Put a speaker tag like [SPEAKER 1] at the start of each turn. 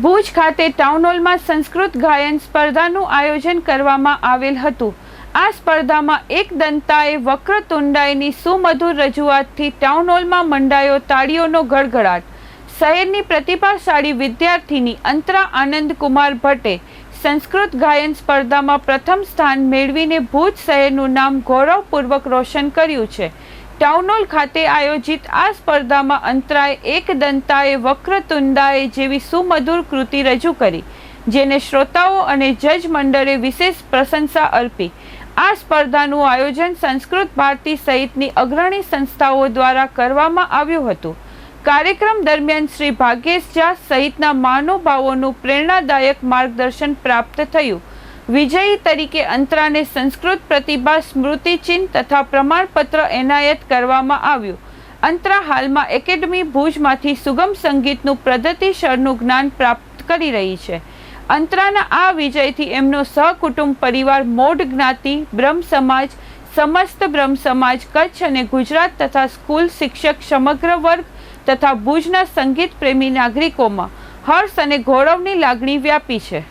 [SPEAKER 1] ભુજ ખાતે ટાઉન હોલમાં સંસ્કૃત ગાયન સ્પર્ધાનું આયોજન કરવામાં આવેલ હતું। આ સ્પર્ધામાં એક દંતાએ વક્રતુંડાઈની સુમધુર રજૂઆતથી ટાઉન હોલમાં મંડાયો તાળીઓનો ગડગડાટ। શહેરની પ્રતિભાશાળી વિદ્યાર્થીની અંતરા આનંદકુમાર ભટ્ટે સંસ્કૃત ગાયન સ્પર્ધામાં પ્રથમ સ્થાન મેળવીને ભુજ શહેરનું નામ ગૌરવપૂર્વક રોશન કર્યું છે। ટાઉન હોલ ખાતે આયોજિત આ સ્પર્ધામાં અંતરાએ એક દંતાએ વક્રતુંડાએ જેવી સુમધુર કૃતિ રજૂ કરી, જેને શ્રોતાઓ અને જજ મંડળે વિશેષ પ્રશંસા અર્પી। આ સ્પર્ધાનું આયોજન સંસ્કૃત ભારતી સહિતની અગ્રણી સંસ્થાઓ દ્વારા કરવામાં આવ્યું હતું। કાર્યક્રમ દરમિયાન શ્રી ભાગ્યેશ ઝા સહિતના મહાનુભાવોનું પ્રેરણાદાયક માર્ગદર્શન પ્રાપ્ત થયું। વિજયી તરીકે અંતરાને સંસ્કૃત પ્રતિભા સ્મૃતિચિહ્ન તથા પ્રમાણપત્ર એનાયત કરવામાં આવ્યું। અંતરા હાલમાં એકેડમી ભુજમાંથી સુગમ સંગીતનું પ્રગતિશરનું જ્ઞાન પ્રાપ્ત કરી રહી છે। અંતરાના આ વિજયથી એમનો સહકુટુંબ પરિવાર મોઢ જ્ઞાતિ બ્રહ્મ સમાજ, સમસ્ત બ્રહ્મ સમાજ કચ્છ અને ગુજરાત તથા સ્કૂલ શિક્ષક સમગ્ર વર્ગ તથા ભુજના સંગીત પ્રેમી નાગરિકોમાં હર્ષ અને ગૌરવની લાગણી વ્યાપી છે।